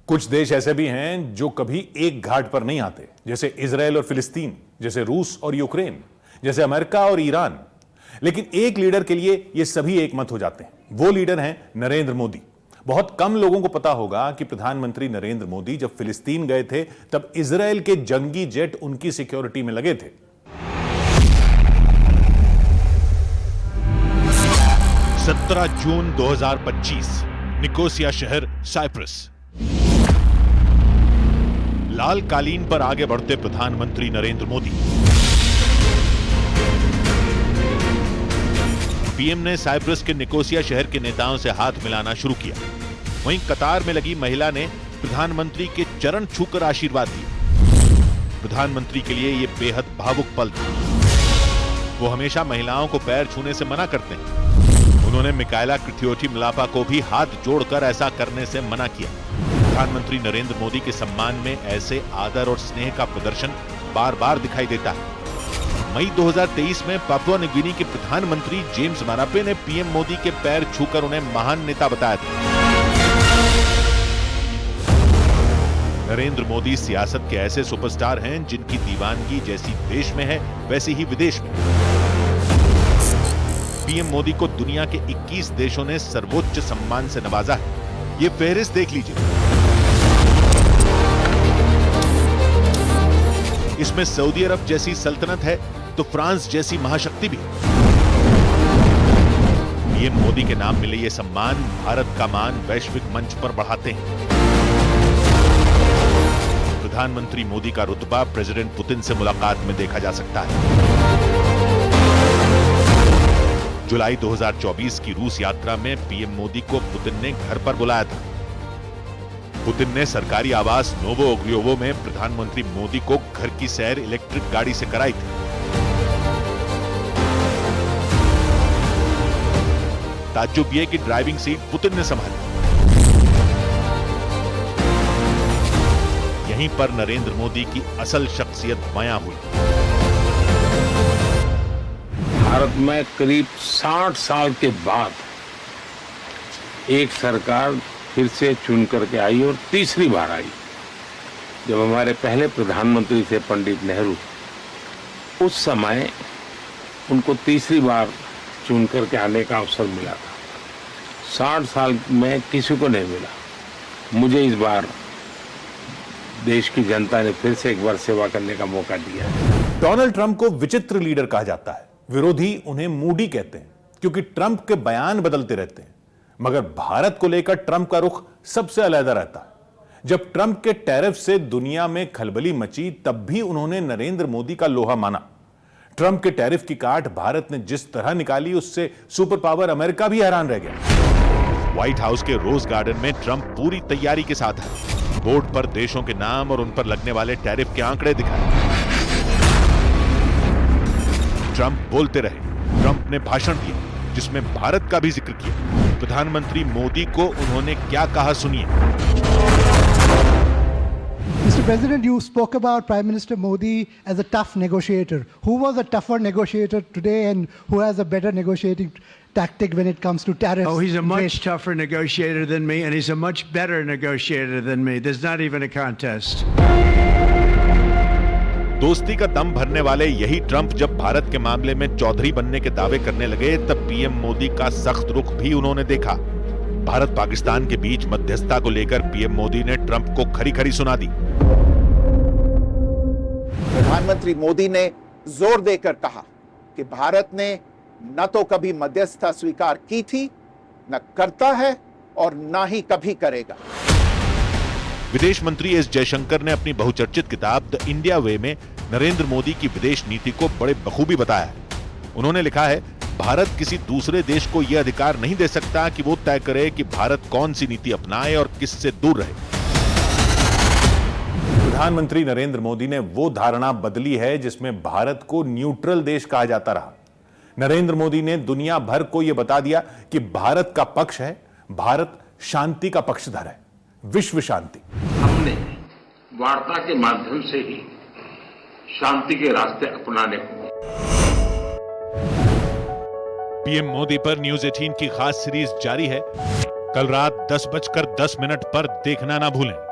कुछ देश ऐसे भी हैं जो कभी एक घाट पर नहीं आते, जैसे इजराइल और फिलिस्तीन, जैसे रूस और यूक्रेन, जैसे अमेरिका और ईरान। लेकिन एक लीडर के लिए ये सभी एक मत हो जाते हैं। वो लीडर हैं नरेंद्र मोदी। बहुत कम लोगों को पता होगा कि प्रधानमंत्री नरेंद्र मोदी जब फिलिस्तीन गए थे तब इजराइल के जंगी जेट उनकी सिक्योरिटी में लगे थे। 17 जून 2025, निकोसिया शहर, साइप्रस। लाल कालीन पर आगे बढ़ते प्रधानमंत्री नरेंद्र मोदी। पीएम ने साइप्रस के निकोसिया शहर के नेताओं से हाथ मिलाना शुरू किया। वहीं कतार में लगी महिला ने प्रधानमंत्री के चरण छूकर आशीर्वाद दिया। प्रधानमंत्री के लिए यह बेहद भावुक पल था। वो हमेशा महिलाओं को पैर छूने से मना करते हैं। उन्होंने मिकाएला क्रिथियोटिमिलापा को भी हाथ जोड़कर ऐसा करने से मना किया। प्रधानमंत्री नरेंद्र मोदी के सम्मान में ऐसे आदर और स्नेह का प्रदर्शन बार बार दिखाई देता है। मई 2023 में पापुआ न्यू गिनी के प्रधानमंत्री जेम्स मारापे ने पीएम मोदी के पैर छूकर उन्हें महान नेता बताया था। नरेंद्र मोदी सियासत के ऐसे सुपरस्टार हैं जिनकी दीवानगी जैसी देश में है वैसी ही विदेश में। पीएम मोदी को दुनिया के 21 देशों ने सर्वोच्च सम्मान से नवाजा है। ये फहरिस्त देख लीजिए। इसमें सऊदी अरब जैसी सल्तनत है तो फ्रांस जैसी महाशक्ति भी। पीएम मोदी के नाम मिले ये सम्मान भारत का मान वैश्विक मंच पर बढ़ाते हैं। प्रधानमंत्री मोदी का रुतबा प्रेसिडेंट पुतिन से मुलाकात में देखा जा सकता है। जुलाई 2024 की रूस यात्रा में पीएम मोदी को पुतिन ने घर पर बुलाया था। पुतिन ने सरकारी आवास नोवो ओग्रियोवो में प्रधानमंत्री मोदी को घर की सैर इलेक्ट्रिक गाड़ी से कराई थी। ताज्जुब ये कि ड्राइविंग सीट पुतिन ने संभाली। यहीं पर नरेंद्र मोदी की असल शख्सियत बयां हुई। भारत में करीब 60 साल के बाद एक सरकार फिर से चुन करके आई और तीसरी बार आई। जब हमारे पहले प्रधानमंत्री थे पंडित नेहरू, उस समय उनको तीसरी बार चुन करके आने का अवसर मिला था। 60 साल में किसी को नहीं मिला। मुझे इस बार देश की जनता ने फिर से एक बार सेवा करने का मौका दिया है। डोनाल्ड ट्रंप को विचित्र लीडर कहा जाता है। विरोधी उन्हें मूडी कहते हैं क्योंकि ट्रंप के बयान बदलते रहते हैं। मगर भारत को लेकर ट्रंप का रुख सबसे अलग रहता है। जब ट्रंप के टैरिफ से दुनिया में खलबली मची तब भी उन्होंने नरेंद्र मोदी का लोहा माना। ट्रंप के टैरिफ की काट भारत ने जिस तरह निकाली उससे सुपर पावर अमेरिका भी हैरान रह गया। व्हाइट हाउस के रोज गार्डन में ट्रंप पूरी तैयारी के साथ है। बोर्ड पर देशों के नाम और उन पर लगने वाले टैरिफ के आंकड़े दिखाए। ट्रंप बोलते रहे। ट्रंप ने भाषण दिया जिसमें भारत का भी जिक्र किया। प्रधानमंत्री मोदी को उन्होंने क्या कहा, सुनिए। Mr. President, you spoke about Prime Minister Modi as a tough negotiator. Who was a tougher negotiator today and who has a better negotiating tactic when it comes to tariffs? Oh, he's a much tougher negotiator than me, and he's a much better negotiator than me. There's not even a contest. दोस्ती का दम भरने वाले यही Trump जब भारत के मामले में चौधरी बनने के दावे करने लगे तब पीएम मोदी का सख्त रुख भी उन्होंने देखा। भारत पाकिस्तान के बीच मध्यस्थता को लेकर पीएम मोदी ने ट्रंप को खरी खरी सुना दी। प्रधानमंत्री मोदी ने जोर देकर कहा कि भारत ने न तो कभी मध्यस्थता स्वीकार की थी, न करता है और न ही कभी करेगा। विदेश मंत्री एस जयशंकर ने अपनी बहुचर्चित किताब द इंडिया वे में नरेंद्र मोदी की विदेश नीति को बड़े बखूबी बताया है। उन्होंने लिखा है, भारत किसी दूसरे देश को यह अधिकार नहीं दे सकता कि वो तय करे कि भारत कौन सी नीति अपनाए और किससे दूर रहे। प्रधानमंत्री नरेंद्र मोदी ने वो धारणा बदली है जिसमें भारत को न्यूट्रल देश कहा जाता रहा। नरेंद्र मोदी ने दुनिया भर को यह बता दिया कि भारत का पक्ष है, भारत शांति का पक्षधर है, विश्व शांति। हमने वार्ता के माध्यम से ही शांति के रास्ते अपनाने होंगे। पीएम मोदी पर न्यूज 18 की खास सीरीज जारी है। कल रात 10:10 पर देखना ना भूलें।